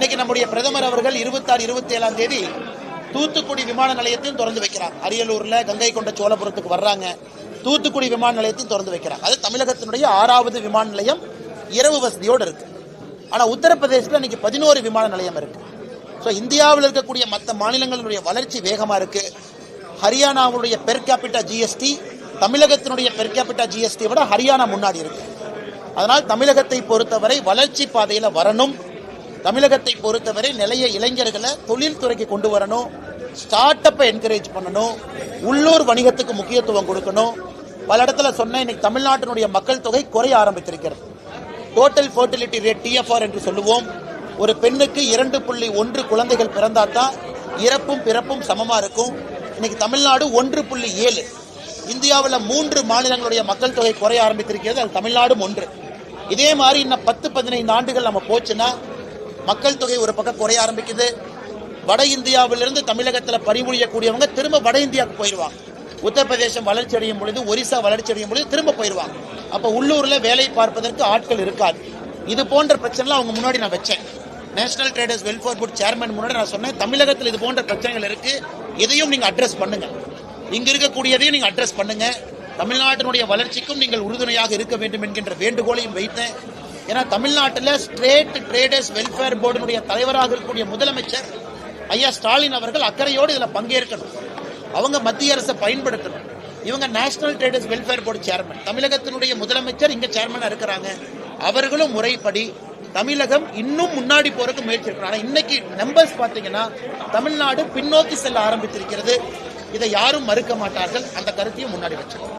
இன்னைக்கு நம்முடைய பிரதமர் அவர்கள் 26, 27ஆம் தேதி தூத்துக்குடி விமான நிலையத்தையும் திறந்து வைக்கிறார். அரியலூர்ல கங்கை கொண்ட சோழபுரத்துக்கு வர்றாங்க, தூத்துக்குடி விமான நிலையத்தையும் திறந்து வைக்கிறாங்க. அது தமிழகத்தினுடைய 6வது விமான நிலையம் இரவு வசதியோடு இருக்கு. ஆனா உத்தரப்பிரதேசத்தில் இன்னைக்கு 11 விமான நிலையம் இருக்கு. இந்தியாவில் இருக்கக்கூடிய மற்ற மாநிலங்களுடைய வளர்ச்சி வேகமா இருக்கு. ஹரியானாவுடைய பெர் கேபிட்டா ஜிஎஸ்டி தமிழகத்தினுடைய பெர் கேபிட்டா ஜிஎஸ்டி விட ஹரியானா முன்னாடி இருக்கு. அதனால் தமிழகத்தை பொறுத்தவரை வளர்ச்சி பாதையில வரணும். தமிழகத்தை பொறுத்தவரை நிலைய இளைஞர்களை தொழில்துறைக்கு கொண்டு வரணும், ஸ்டார்ட் அப்பை என்கரேஜ் பண்ணணும், உள்ளூர் வணிகத்துக்கு முக்கியத்துவம் கொடுக்கணும். பல இடத்துல சொன்ன இன்னைக்கு தமிழ்நாட்டினுடைய மக்கள் தொகை குறைய ஆரம்பித்திருக்கிறது. டோட்டல் ஃபர்டிலிட்டி ரேட் TFR என்று சொல்லுவோம். ஒரு பெண்ணுக்கு 2.1 குழந்தைகள் பிறந்தாதான் இறப்பும் பிறப்பும் சமமா இருக்கும். இன்னைக்கு தமிழ்நாடு 1.7. இந்தியாவில் 3 மாநிலங்களுடைய மக்கள் தொகை குறைய ஆரம்பித்திருக்கிறது. அது தமிழ்நாடும் ஒன்று. இதே மாதிரி இன்னும் 10-15 ஆண்டுகள் நம்ம போச்சுன்னா மக்கள் தொகை ஒரு பக்கம் குறைய ஆரம்பிக்குது. வட இந்தியாவிலிருந்து தமிழகத்தில் பணிபுரியக்கூடியவங்க திரும்ப வட இந்தியாவுக்கு போயிடுவாங்க. உத்தரப்பிரதேசம் வளர்ச்சி அடையும் பொழுது, ஒரிசா வளர்ச்சி அடையும் பொழுது திரும்ப போயிடுவாங்க. அப்ப உள்ளூர்ல வேலை பார்ப்பதற்கு ஆட்கள் இருக்காது. இது போன்ற பிரச்சனை அவங்க முன்னாடி நான் வச்சேன். National traders welfare board chairman முன்னாடி நான் சொன்னேன், தமிழகத்தில் இது போன்ற பிரச்சனைகள் இருக்கு, இதையும் நீங்க அட்ரஸ் பண்ணுங்க, இங்க இருக்கக்கூடியதையும் நீங்க அட்ரஸ் பண்ணுங்க, தமிழ்நாட்டினுடைய வளர்ச்சிக்கும் நீங்கள் உறுதுணையாக இருக்க வேண்டும் என்கின்ற வேண்டுகோளையும் வைத்தேன். ஏன்னா தமிழ்நாட்டில் ஸ்டேட் ட்ரேடர்ஸ் வெல்ஃபேர் போர்டினுடைய தலைவராக இருக்கக்கூடிய முதலமைச்சர் ஐயா ஸ்டாலின் அவர்கள் அக்கறையோடு இதுல பங்கேற்கணும். அவங்க மத்திய அரசை பயன்படுத்தணும். இவங்க national traders welfare board chairman, தமிழகத்தினுடைய முதலமைச்சர் இங்க சேர்மனா இருக்கிறாங்க. அவர்களும் முறைப்படி தமிழகம் இன்னும் முன்னாடி போறதுக்கு முயற்சி இருக்கிறாங்க. இன்னைக்கு நம்பர்ஸ் பாத்தீங்கன்னா தமிழ்நாடு பின்னோக்கி செல்ல ஆரம்பித்திருக்கிறது. இதை யாரும் மறுக்க மாட்டார்கள். அந்த கருத்தையும் முன்னாடி வச்சிருக்கோம்.